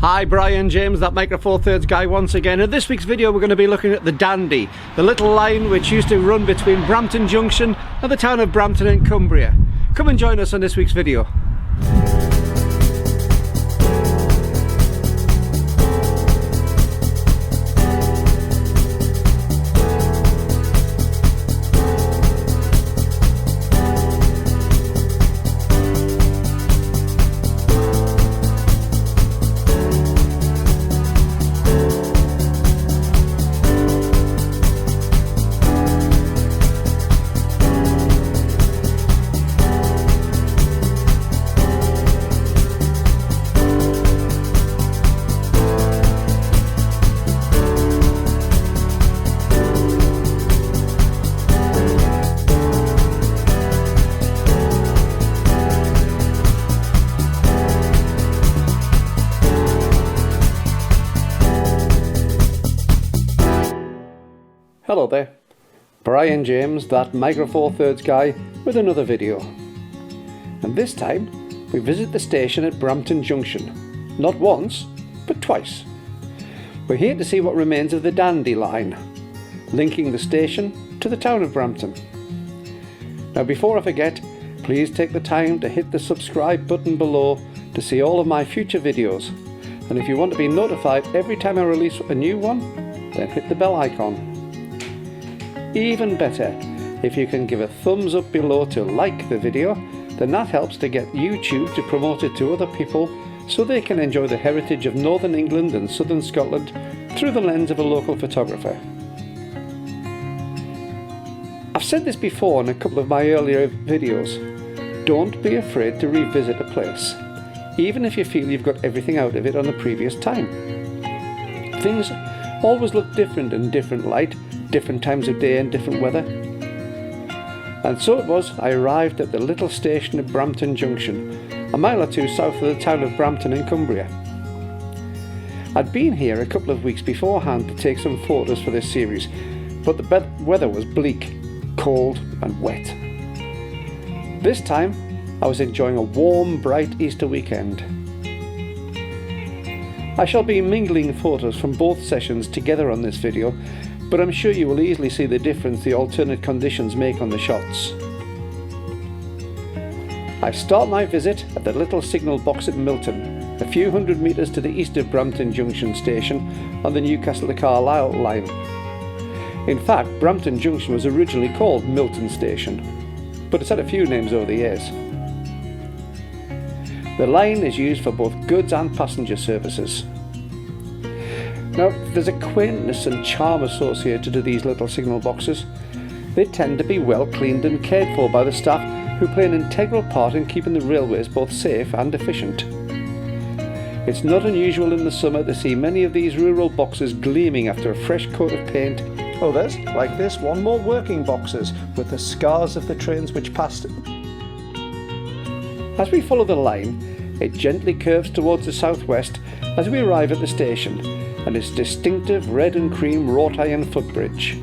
Hi, Brian James, that Micro Four Thirds guy once again. In this week's video we're going to be looking at the Dandy, the little line which used to run between Brampton Junction and the town of Brampton in Cumbria. Come and join us on this week's video. Hello there, Brian James, that Micro Four Thirds guy, with another video. And this time we visit the station at Brampton Junction, not once, but twice. We're here to see what remains of the Dandy line, linking the station to the town of Brampton. Now before I forget, please take the time to hit the subscribe button below to see all of my future videos. And if you want to be notified every time I release a new one, then hit the bell icon. Even better, if you can give a thumbs up below to like the video, then that helps to get YouTube to promote it to other people so they can enjoy the heritage of Northern England and Southern Scotland through the lens of a local photographer. I've said this before in a couple of my earlier videos. Don't be afraid to revisit a place, even if you feel you've got everything out of it on the previous time. Things always look different in different light, different times of day and different weather. And so it was I arrived at the little station of Brampton Junction, a mile or two south of the town of Brampton in Cumbria. I'd been here a couple of weeks beforehand to take some photos for this series, but the weather was bleak, cold and wet. This time I was enjoying a warm, bright Easter weekend. I shall be mingling photos from both sessions together on this video, but I'm sure you will easily see the difference the alternate conditions make on the shots. I start my visit at the little signal box at Milton, a few hundred metres to the east of Brampton Junction station on the Newcastle to Carlisle line. In fact, Brampton Junction was originally called Milton Station, but it's had a few names over the years. The line is used for both goods and passenger services. Now, there's a quaintness and charm associated to these little signal boxes. They tend to be well cleaned and cared for by the staff, who play an integral part in keeping the railways both safe and efficient. It's not unusual in the summer to see many of these rural boxes gleaming after a fresh coat of paint. Others, like this one, more working boxes with the scars of the trains which passed. As we follow the line, it gently curves towards the southwest as we arrive at the station and its distinctive red and cream wrought iron footbridge.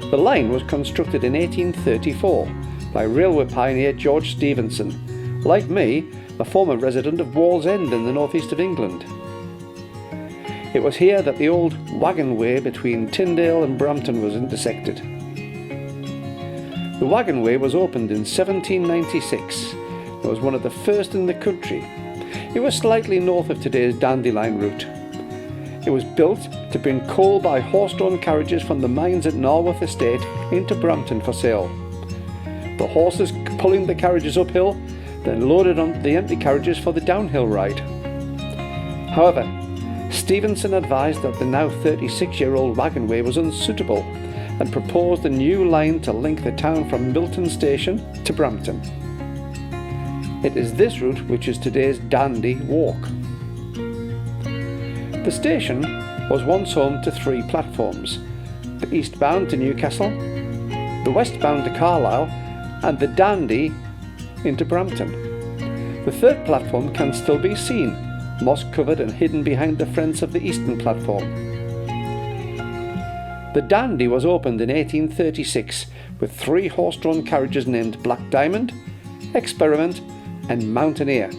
The line was constructed in 1834 by railway pioneer George Stephenson, like me, a former resident of Wallsend in the northeast of England. It was here that the old wagon way between Tyndale and Brampton was intersected. The wagon way was opened in 1796. It was one of the first in the country. It was slightly north of today's Dandelion route. It was built to bring coal by horse-drawn carriages from the mines at Narworth Estate into Brampton for sale. The horses pulling the carriages uphill, then loaded on the empty carriages for the downhill ride. However, Stephenson advised that the now 36-year-old wagonway was unsuitable and proposed a new line to link the town from Milton Station to Brampton. It is this route which is today's Dandy Walk. The station was once home to 3 platforms: the eastbound to Newcastle, the westbound to Carlisle, and the Dandy into Brampton. The 3rd platform can still be seen, moss covered and hidden behind the fence of the eastern platform. The Dandy was opened in 1836 with 3 horse-drawn carriages named Black Diamond, Experiment and Mountaineer.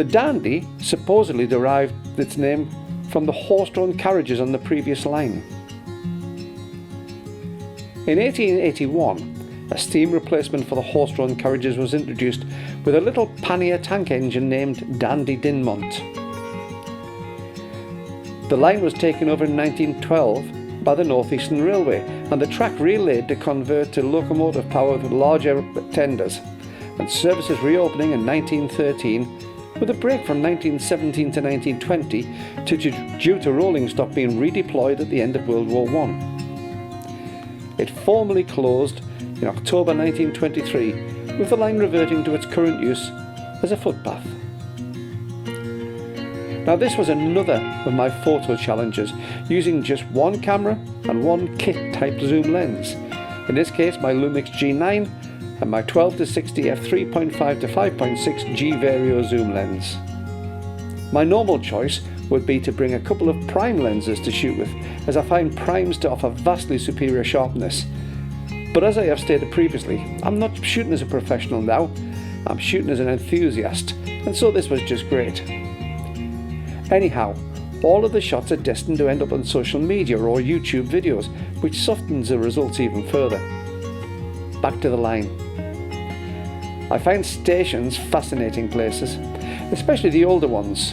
The Dandy supposedly derived its name from the horse-drawn carriages on the previous line. In 1881, a steam replacement for the horse-drawn carriages was introduced with a little pannier tank engine named Dandy Dinmont. The line was taken over in 1912 by the North Eastern Railway, and the track relayed to convert to locomotive power with larger tenders, and services reopening in 1913, with a break from 1917 to 1920 due to rolling stock being redeployed at the end of World War I. It formally closed in October 1923, with the line reverting to its current use as a footpath. Now this was another of my photo challenges, using just one camera and one kit type zoom lens. In this case my Lumix G9 and my 12 to 60 f3.5 to 5.6 G Vario zoom lens. My normal choice would be to bring a couple of prime lenses to shoot with, as I find primes to offer vastly superior sharpness. But as I have stated previously, I'm not shooting as a professional now, I'm shooting as an enthusiast, and so this was just great. Anyhow, all of the shots are destined to end up on social media or YouTube videos, which softens the results even further. Back to the line. I find stations fascinating places, especially the older ones.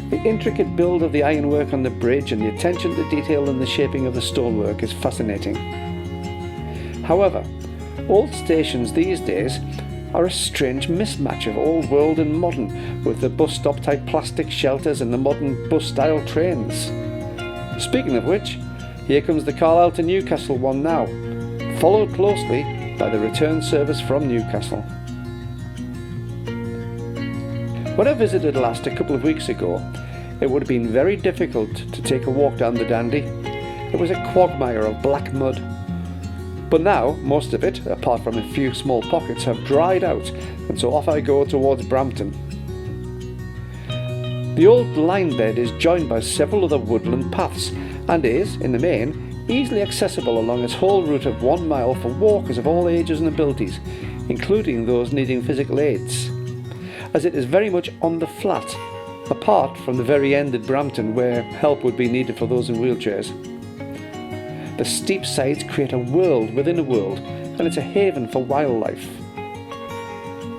The intricate build of the ironwork on the bridge and the attention to detail in the shaping of the stonework is fascinating. However, old stations these days are a strange mismatch of old world and modern, with the bus stop type plastic shelters and the modern bus style trains. Speaking of which, here comes the Carlisle to Newcastle one now, followed closely by the return service from Newcastle. When I visited last a couple of weeks ago, it would have been very difficult to take a walk down the Dandy. It was a quagmire of black mud. But now, most of it, apart from a few small pockets, have dried out, and so off I go towards Brampton. The old line bed is joined by several other woodland paths, and is, in the main, easily accessible along its whole route of 1 mile for walkers of all ages and abilities, including those needing physical aids, as it is very much on the flat, apart from the very end at Brampton where help would be needed for those in wheelchairs. The steep sides create a world within a world, and it's a haven for wildlife.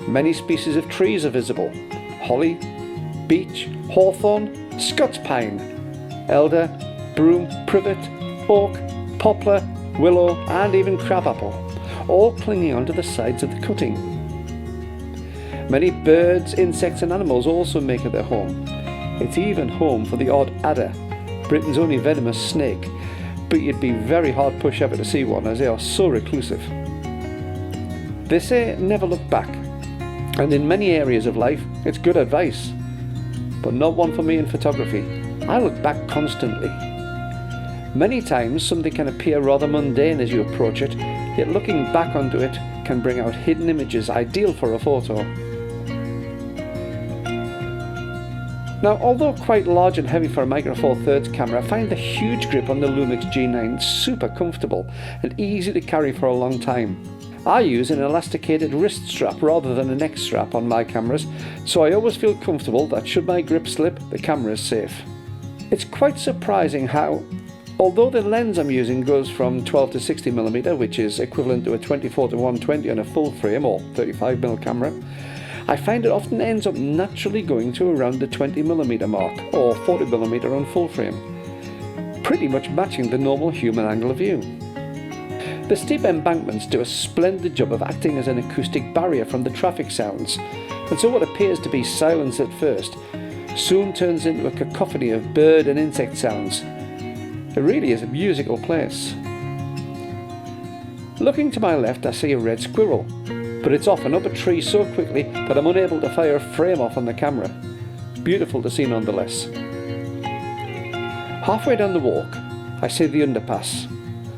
Many species of trees are visible: holly, beech, hawthorn, Scots pine, elder, broom, privet, oak, poplar, willow and even crabapple, all clinging onto the sides of the cutting. Many birds, insects and animals also make it their home. It's even home for the odd adder, Britain's only venomous snake, but you'd be very hard pushed ever to see one, as they are so reclusive. They say never look back, and in many areas of life it's good advice, but not one for me in photography. I look back constantly. Many times something can appear rather mundane as you approach it, yet looking back onto it can bring out hidden images ideal for a photo. Now, although quite large and heavy for a Micro Four Thirds camera, I find the huge grip on the Lumix G9 super comfortable and easy to carry for a long time. I use an elasticated wrist strap rather than a neck strap on my cameras, so I always feel comfortable that should my grip slip, the camera is safe. It's quite surprising how, although the lens I'm using goes from 12 to 60mm, which is equivalent to a 24 to 120 on a full frame or 35mm camera, I find it often ends up naturally going to around the 20mm mark or 40mm on full frame, pretty much matching the normal human angle of view. The steep embankments do a splendid job of acting as an acoustic barrier from the traffic sounds, and so what appears to be silence at first soon turns into a cacophony of bird and insect sounds. It really is a musical place. Looking to my left I see a red squirrel, but it's off and up a tree so quickly that I'm unable to fire a frame off on the camera. Beautiful to see nonetheless. Halfway down the walk I see the underpass.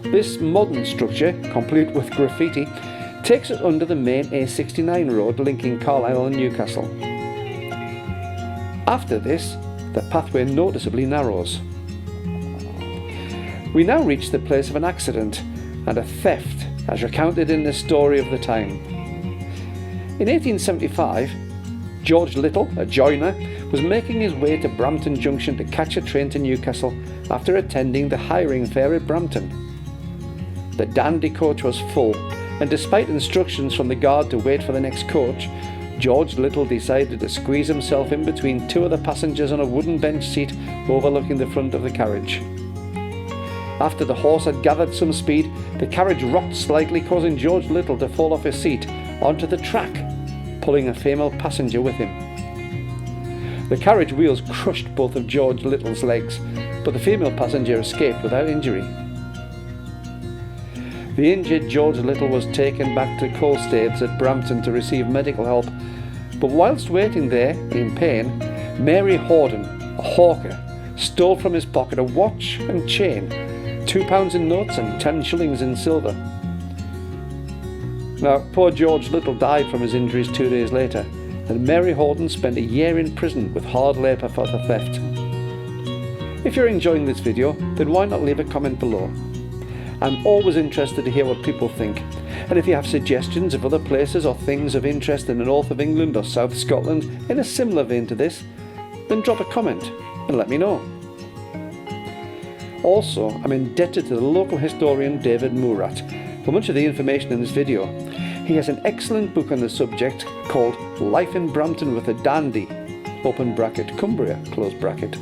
This modern structure, complete with graffiti, takes us under the main A69 road linking Carlisle and Newcastle. After this, the pathway noticeably narrows. We now reach the place of an accident and a theft as recounted in the story of the time. In 1875, George Little, a joiner, was making his way to Brampton Junction to catch a train to Newcastle after attending the hiring fair at Brampton. The dandy coach was full, and despite instructions from the guard to wait for the next coach, George Little decided to squeeze himself in between two of the passengers on a wooden bench seat overlooking the front of the carriage. After the horse had gathered some speed, the carriage rocked slightly, causing George Little to fall off his seat onto the track, pulling a female passenger with him. The carriage wheels crushed both of George Little's legs, but the female passenger escaped without injury. The injured George Little was taken back to Colstaves at Brampton to receive medical help, but whilst waiting there, in pain, Mary Horden, a hawker, stole from his pocket a watch and chain, £2 in notes and 10 shillings in silver. Now, poor George Little died from his injuries 2 days later, and Mary Horden spent a year in prison with hard labour for the theft. If you're enjoying this video, then why not leave a comment below? I'm always interested to hear what people think, and if you have suggestions of other places or things of interest in the north of England or South Scotland in a similar vein to this, then drop a comment and let me know. Also, I'm indebted to the local historian David Moorat for much of the information in this video. He has an excellent book on the subject called Life in Brampton with a Dandy, open bracket, Cumbria, close bracket.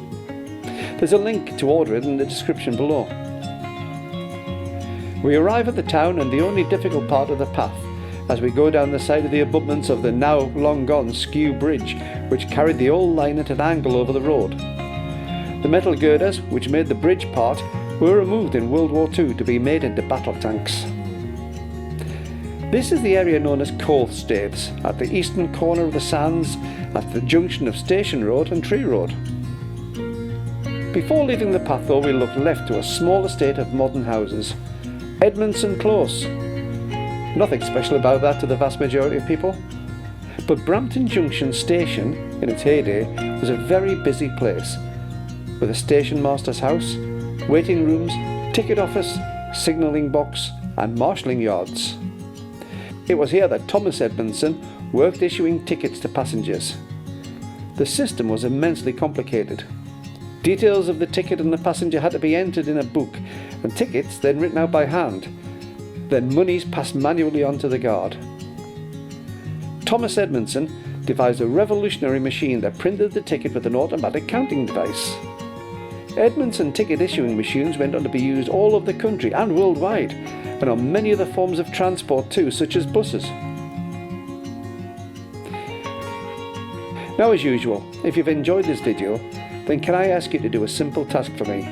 There's a link to order it in the description below. We arrive at the town and the only difficult part of the path as we go down the side of the abutments of the now long gone Skew Bridge, which carried the old line at an angle over the road. The metal girders, which made the bridge part, were removed in World War II to be made into battle tanks. This is the area known as Colstaves, at the eastern corner of the sands, at the junction of Station Road and Tree Road. Before leaving the path though, we look left to a small estate of modern houses. Edmondson Close. Nothing special about that to the vast majority of people. But Brampton Junction station, in its heyday, was a very busy place, with a station master's house, waiting rooms, ticket office, signalling box and marshalling yards. It was here that Thomas Edmondson worked issuing tickets to passengers. The system was immensely complicated. Details of the ticket and the passenger had to be entered in a book, and tickets then written out by hand. Then monies passed manually on to the guard. Thomas Edmondson devised a revolutionary machine that printed the ticket with an automatic counting device. Edmondson ticket issuing machines went on to be used all over the country and worldwide, and on many other forms of transport too, such as buses. Now, as usual, if you've enjoyed this video, then can I ask you to do a simple task for me?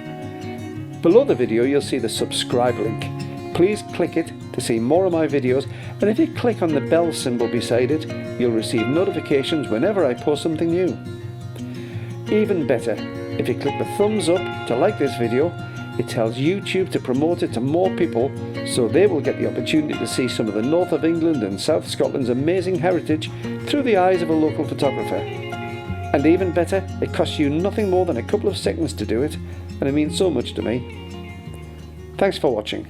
Below the video you'll see the subscribe link. Please click it to see more of my videos, and if you click on the bell symbol beside it, you'll receive notifications whenever I post something new. Even better, if you click the thumbs up to like this video, it tells YouTube to promote it to more people so they will get the opportunity to see some of the north of England and South Scotland's amazing heritage through the eyes of a local photographer. And even better, it costs you nothing more than a couple of seconds to do it, and it means so much to me. Thanks for watching.